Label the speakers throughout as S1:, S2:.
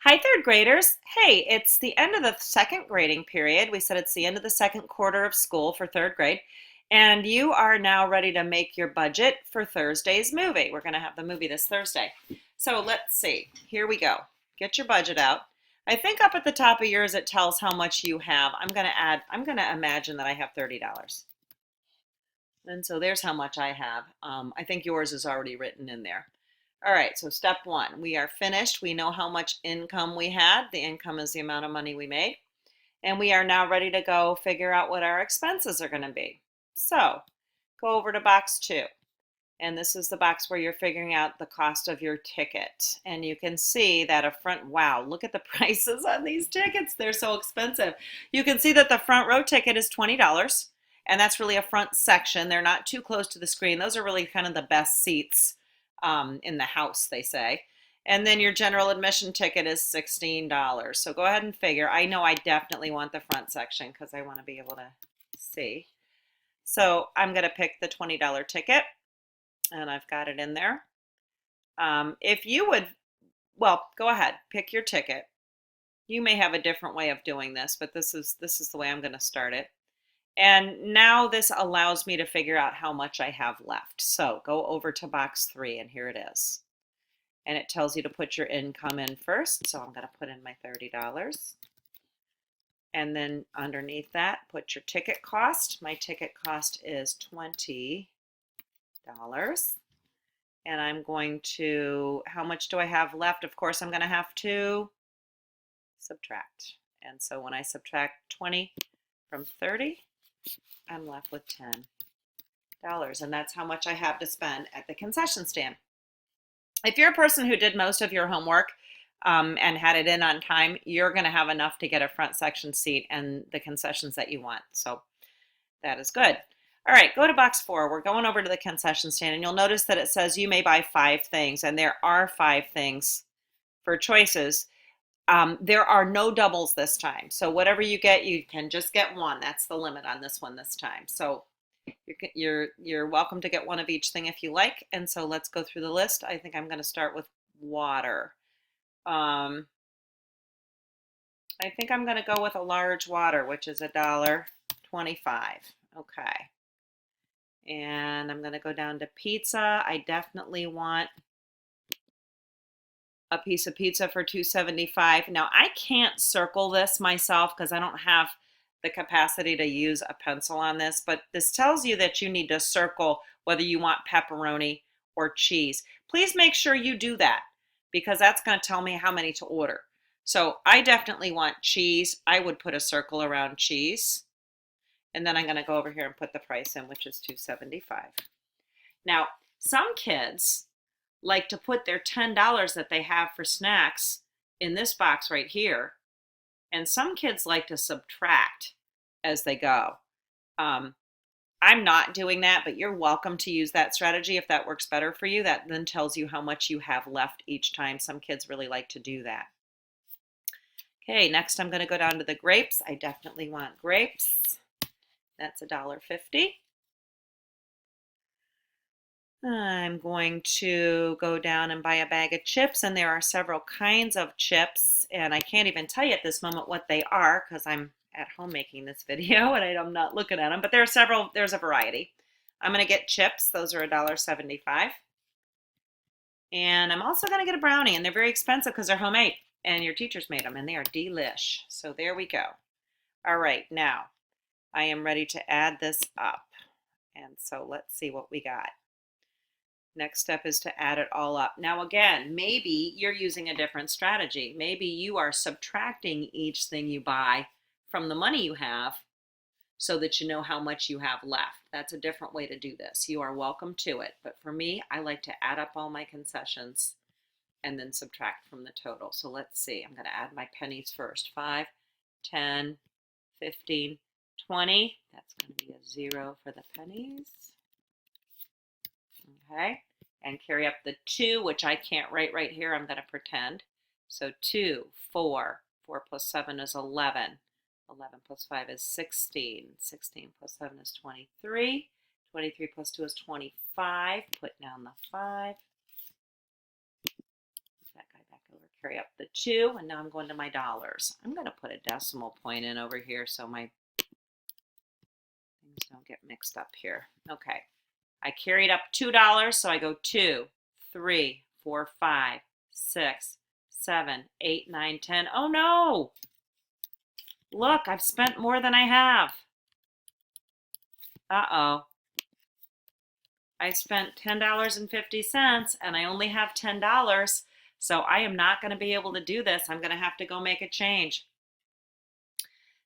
S1: Hi, third graders. Hey, it's the end of the second grading period. We said it's the end of the second quarter of school for third grade. And you are now ready to make your budget for Thursday's movie. We're going to have the movie this Thursday. So let's see. Here we go. Get your budget out. I think up at the top of yours it tells how much you have. I'm going to imagine that I have $30. And so there's how much I have. I think yours is already written in there. All right, so step one, we are finished. We know how much income we had. The income is the amount of money we made. And we are now ready to go figure out what our expenses are going to be. So go over to box two. And this is the box where you're figuring out the cost of your ticket. And you can see that wow, look at the prices on these tickets. They're so expensive. You can see that the front row ticket is $20. And that's really a front section. They're not too close to the screen. Those are really kind of the best seats in the house, they say. And then your general admission ticket is $16. So go ahead and figure. I know I definitely want the front section because I want to be able to see. So I'm going to pick the $20 ticket, and I've got it in there. If you would, well, go ahead, pick your ticket. You may have a different way of doing this, but this is the way I'm going to start it. And now this allows me to figure out how much I have left. So go over to box three, and here it is. And it tells you to put your income in first. So I'm going to put in my $30. And then underneath that, put your ticket cost. My ticket cost is $20. And I'm going to, how much do I have left? Of course, I'm going to have to subtract. And so when I subtract 20 from 30, I'm left with $10. And that's how much I have to spend at the concession stand. If you're a person who did most of your homework and had it in on time, you're going to have enough to get a front section seat and the concessions that you want. So that is good. All right, go to box four. We're going over to the concession stand, and you'll notice that it says you may buy 5 things, and there are 5 things for choices. There are no doubles this time. So whatever you get, you can just get one. That's the limit on this one this time. So you're welcome to get one of each thing if you like. And so let's go through the list. I think I'm going to start with water. I think I'm going to go with a large water, which is $1.25. Okay. And I'm going to go down to pizza. I definitely want a piece of pizza for $2.75. Now I can't circle this myself because I don't have the capacity to use a pencil on this, but this tells you that you need to circle whether you want pepperoni or cheese. Please make sure you do that because that's going to tell me how many to order. So I definitely want cheese. I would put a circle around cheese. And then I'm going to go over here and put the price in, which is $2.75. Now, some kids like to put their $10 that they have for snacks in this box right here. And some kids like to subtract as they go. I'm not doing that, but you're welcome to use that strategy if that works better for you. That then tells you how much you have left each time. Some kids really like to do that. Okay, next I'm going to go down to the grapes. I definitely want grapes. That's $1.50. I'm going to go down and buy a bag of chips, and there are several kinds of chips, and I can't even tell you at this moment what they are because I'm at home making this video and I'm not looking at them, but there's a variety. I'm going to get chips. Those are $1.75. And I'm also going to get a brownie, and they're very expensive because they're homemade, and your teachers made them, and they are delish. So there we go. All right, now I am ready to add this up. And so let's see what we got. Next step is to add it all up. Now again, maybe you're using a different strategy. Maybe you are subtracting each thing you buy from the money you have so that you know how much you have left. That's a different way to do this. You are welcome to it. But for me, I like to add up all my concessions and then subtract from the total. So let's see. I'm going to add my pennies first. 5, 10, 15, 20. That's going to be a 0 for the pennies. Okay, and carry up the 2, which I can't write right here. I'm going to pretend. So 2, 4, 4 plus 7 is 11. 11 plus 5 is 16. 16 plus 7 is 23. 23 plus 2 is 25. Put down the 5. Move that guy back over Carry up the 2, and now I'm going to my dollars. I'm going to put a decimal point in over here so my things don't get mixed up here. Okay, I carried up $2, so I go 2, 3, 4, 5, 6, 7, 8, 9, 10. Oh no! Look, I've spent more than I have. Uh-oh. I spent $10.50 and I only have $10, so I am not going to be able to do this. I'm going to have to go make a change.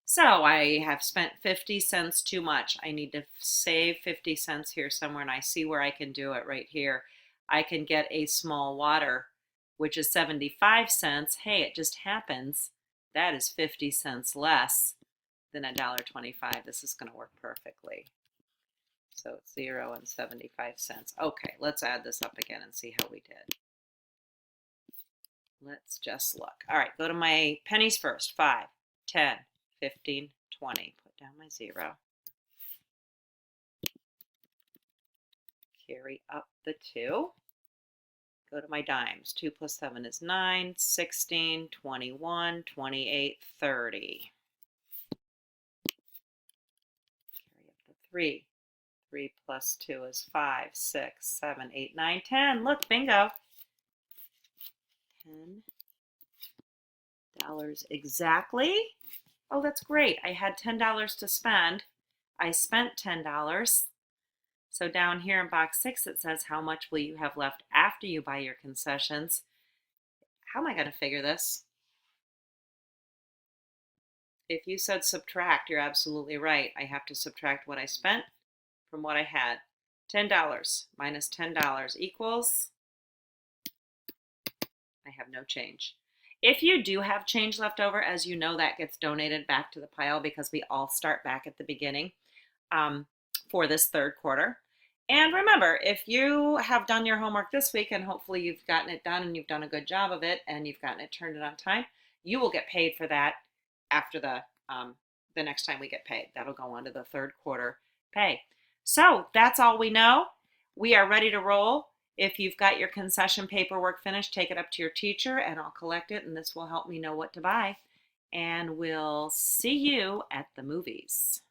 S1: So I have spent 50 cents too much. I need to save 50 cents here somewhere, and I see where I can do it right here. I can get a small water, which is 75 cents. Hey, it just happens. That is 50 cents less than $1.25. This is going to work perfectly. So it's 0 and 75 cents. Okay, let's add this up again and see how we did. Let's just look. All right, go to my pennies first. 5, 10, 15, 20. Put down my 0. Carry up the 2. Go to my dimes. 2 plus 7 is 9, 16, 21, 28, 30. Carry up the 3. 3 plus 2 is 5, 6, 7, 8, 9, 10. Look, bingo. $10 exactly. Oh, that's great. I had $10 to spend. I spent $10. So down here in box 6, it says, how much will you have left after you buy your concessions? How am I going to figure this? If you said subtract, you're absolutely right. I have to subtract what I spent from what I had. $10 minus $10 equals, I have no change. If you do have change left over, as you know, that gets donated back to the pile because we all start back at the beginning for this third quarter. And remember, if you have done your homework this week and hopefully you've gotten it done and you've done a good job of it and you've gotten it turned in on time, you will get paid for that after the next time we get paid. That'll go on to the third quarter pay. So that's all we know. We are ready to roll. If you've got your concession paperwork finished, take it up to your teacher and I'll collect it, and this will help me know what to buy. And we'll see you at the movies.